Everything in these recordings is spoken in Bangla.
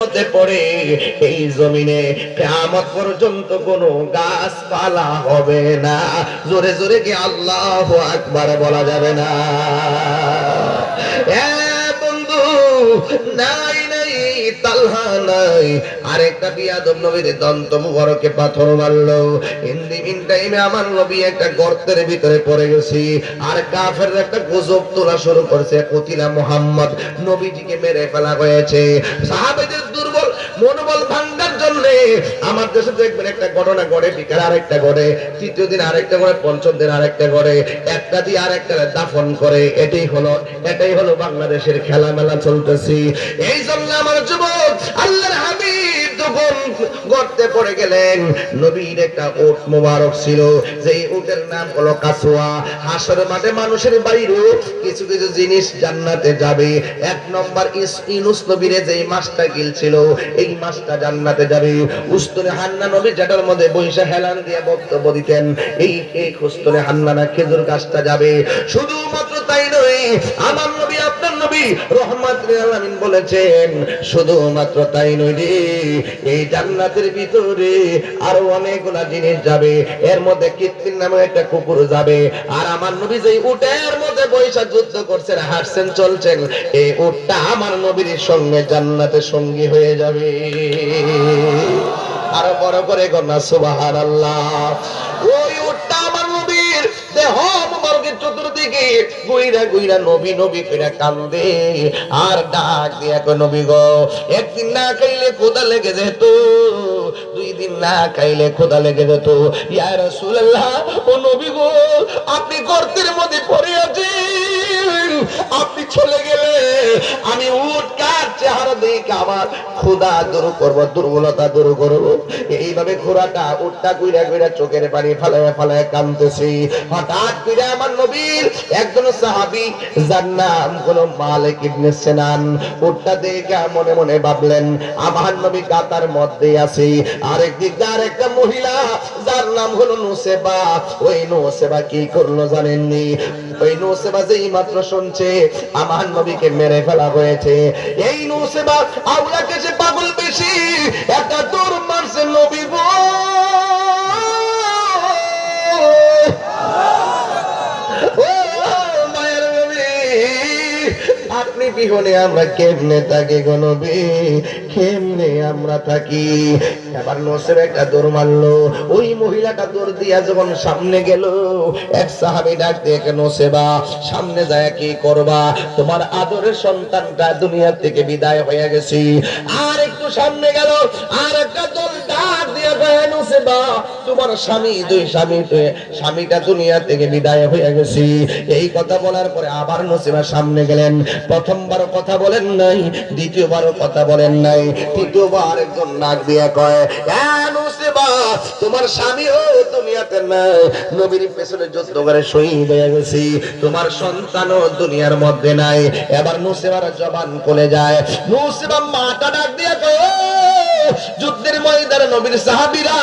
মধ্যে পড়ে এই জমিনে কিয়ামত পর্যন্ত কোনো গাছপালা হবে না। জোরে জোরে কি আল্লাহু আকবার বলা যাবে না? বন্ধু, নাই নাই তালহা নাই, আরেকটা বিয়াদব নবীর দন্ত মুবারকে পাথর মারলো। ইন টাইমে আমার নবী একটা গর্তের ভিতরে পড়ে গেছি, আর কাফের একটা গুজব তোলা শুরু করছে, কতিলা মুহাম্মদ, নবীজিকে মেরে ফেলা হয়েছে। সাহাবাদের দুর্বল মনোবল ভাঙার জন্য আমার দেশে দেখবেন একটা ঘটনা ঘটে, বিকাল আরেকটা ঘটে, তৃতীয় দিন আরেকটা ঘটে, পঞ্চম দিন আরেকটা ঘটে, একটা দিয়ে আরেকটা দাফন করে। এটাই হলো বাংলাদেশের খেলা মেলা চলতেছি। এই জন্য আমার যুবক, আল্লাহর হাবিব যখন গর্তে পড়ে গেলেন, নবীর একটা উট মোবারক ছিল, যেই উটের নাম হলো কাসওয়া। হাসরের মাঠে মানুষের বাইরে কিছু কিছু জিনিস জান্নাতে যাবে। এক নম্বর ইউনূস নবীর যেই মাছটা গিলছিল, এই মাছটা জান্নাতে যাবে। উস্তুনে হান্না নবী যেটার মধ্যে বৈশা হেলান দিয়ে বক্তব্য দিতেন, এই উস্তুনে হান্না খেজুর গাছটা যাবে। শুধুমাত্র তাই নয়, আমার নবী আপনার নবী রহমাতুল আলামিন বলেছেন, শুধুমাত্র তাই নয় রে, এই জান্নাতের ভিতরে আরো অনেকগুলা জিনিস যাবে। এর মধ্যে কিতমির নামে একটা কুকুর যাবে। আর আমার নবী যেই উটের মধ্যে বৈশা যুদ্ধ করছেন, হাঁটছেন, চলছেন, এই উটটা আমার নবীর সঙ্গে জান্নাতে সঙ্গী হয়ে যাবে। আরো বড় করে গনা সুবহানাল্লাহ। ওই উটটা আমার নবীর দেহ মুবারকের চতুর্দিকে গুইরা গুইরা নবী নবী করে কান্দে, আর ডাক দিয়া কয়, নবী গো, একদিন না খাইলে ক্ষুধা লেগে যেত, দুই দিন না খাইলে ক্ষুধা লেগে যেত। ইয়া রাসূলুল্লাহ, ও নবী গো, আপনি গর্তের মধ্যে পড়ে আছেন, আপনি চলে গেলে আমি উট কার চেহারা দেখে আমার ক্ষুধা দূর করবো, দুর্বলতা দূর করবো। এইভাবে ঘোড়াটা উটটা গুইরা গুইরা চোখের পানি ফালায় ফালায় কাঁদতেছি। হঠাৎ করে আমার নবীর একজন সাহাবী, যার নাম হলো মালিক ইবনে সিনান, উটটা দেখে মনে মনে ভাবলেন আমার নবী কাতার মধ্যে আছে। আরেক দিকে আরেকটা মহিলা, যার নাম হলো নুসেবা। ওই নুসেবা কি করলো জানেননি? ওই নুসেবা যেই মাত্র শুনছে আমার নবীকে মেরে ফেলা হয়েছে, এই নুসেবা আউলাকে সে পাগল বেশি একটা দৌড় মারছে, নবী গো, আপনি বিহনে আমরা কেমনে থাকি গো নবী, কেমনে আমরা থাকি? এবার নসেব একটা দৌড় মারলো। ওই মহিলাটা দৌড় দিয়া যখন সামনে গেল, এক সাহাবী ডাক দিয়ে, নসেবা, সামনে যায় কি করবা? তোমার আদরের সন্তানটা দুনিয়া থেকে বিদায় হয়ে গেছে। আর একটু সামনে গেল, আর একটা দল ডাক দিয়ে কয়, নসেবা, তোমার স্বামী, স্বামীটা দুনিয়া থেকে বিদায় হয়ে গেছে। এই কথা বলার পরে আবার নসিবা সামনে গেলেন। প্রথমবার কথা বলেন নাই, দ্বিতীয়বারও কথা বলেন নাই, তৃতীয়বার একজন নাক দিয়ে কয়, নসিবা, তোমার স্বামীও দুনিয়াতে নাই, নবীর পেছনে যুদ্ধ করে শহীদ হয়ে গেছে, তোমার সন্তানও দুনিয়ার মধ্যে নাই। এবার নসিবার জবান খুলে যায়। নসিবা মাটা ডাক দিয়ে কয়, যুদ্ধের ময়দানে নবীর সাহাবীরা,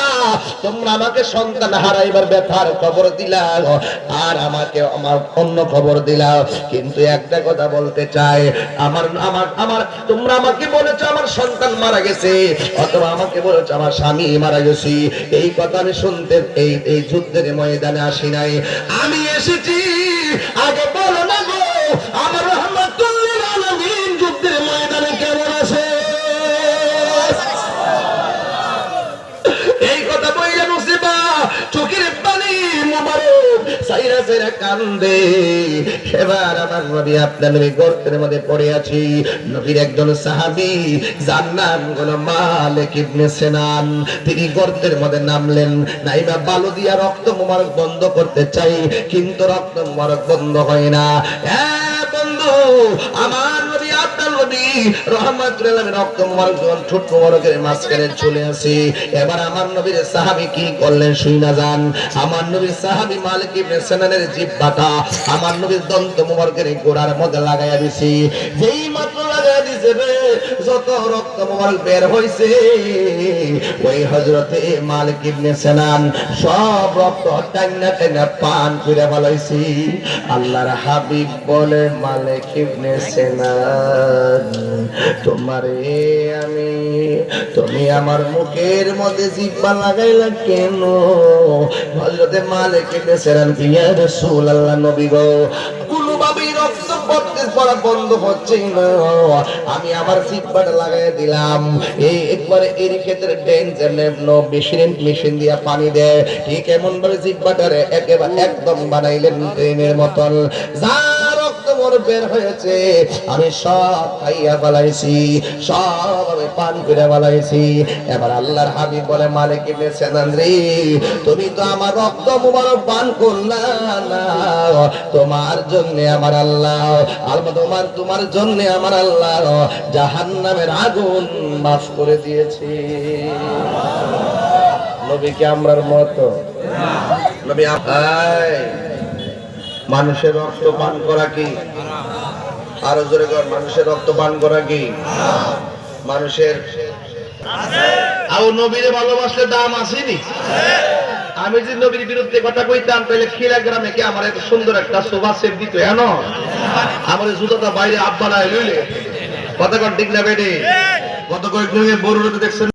তোমরা আমাকে সন্তান হারাইবার ব্যথার খবর দিলা, আর আমাকে আমার অন্য খবর দিলা, কিন্তু একটা কথা বলতে চাই, তোমরা আমাকে বলেছো আমার সন্তান মারা গেছে, অথবা আমাকে বলেছো আমার স্বামী মারা গেছে। এই কথা আমি শুনতে এই যুদ্ধের ময়দানে আসি নাই, আমি এসেছি আগে বলো না গো, আমার রাহমাতুল লিল আলামিন যুদ্ধের ময়দানে কেমন আছে? এই কথা বইলা নসিবা চোখের পানি মোবারক সাইরা সাইরা কান্দে। এবার আমার নবী আপনার নবী গর্তের মধ্যে পড়ে আছি। নবীর একজন সাহাবী, যার নাম হলো মালিক ইবনে সিনান, তিনি গর্তের মধ্যে নামলেন। নাইবা বালু দিয়া রক্ত মোবারক বন্ধ করতে চাই, কিন্তু রক্ত মোবারক বন্ধ হয় না। বন্ধু, আমার নবী আপনার নবী রহমাতুল আলামিন রক্ত মোবারক ঠোঁট মোবারকের মাঝখানে চলে আসে। এবার আমার নবীর সাহাবী কি করলেন শুইনা যান। আমার নবীর সাহাবী মালিক ইবনে সিনানের জিহ্বাটা আমার নবীর দন্ত মোবারকের গোড়ার মধ্যে লাগাইয়া দিছি। যেই মাত্র লাগাইয়া জানায় দিছে রে, যত রক্ত মোবারক বের হইছে ওই হযরতে মালিক ইবনে সিনান সব রক্ত টাইনা টাইনা পান করে ফেলাইছি। আল্লাহর হাবিব বলে, মালিক ইবনে সিনান, তোমারে আমি, তুমি আমার মুখের মধ্যে জিহ্বা লাগাইলা কেন? হযরতে মালিক ইবনে সিনান, ইয়া রাসূলুল্লাহ, নবী গো, কোনোভাবেই রক্ত পড়া বন্ধ হচ্ছে না, আমি আমার জিহ্বাটা লাগাই দিলাম। এই একবারে এর ক্ষেত্রে ডেঞ্জার মেশিন দিয়া পানি দেয়, ঠিক এমন ভাবে জিহ্বাটারে একেবারে একদম বানাইলেন ট্রেনের মতন। যা রক্ত মোর বের হয়েছে আমি সব খাইয়া ফেলাইছি, সব আমি পান করে ফেলাইছি। এবার আল্লাহর হাবিব বলে, মালিক ইবনে সিনান রে, তুমি তো আমার রক্ত মুবারক পান করলা না, তোমার জন্য আমার আল্লাহ, আর তোমার জন্য আমার আল্লাহ জাহান্নামের আগুন মাফ করে দিয়েছে। নবী কি আমরার মতো? নবী মানুষের রক্ত পান করা কি? আরো জোরে কর, মানুষের রক্ত পান করা কি? মানুষের আর নবীরে ভালোবাসলে দাম আসেনি। আমি যদি নবীর বিরুদ্ধে কথা কইতাম তাহলে খিলা গ্রামে কি আমার এত সুন্দর একটা শোভা সেট দিত? এনো আমার জুতাটা বাইরে আব্বা নাই লইলে কথা কন ঠিক না বেডে? কত কয়েক বড় দেখছেন।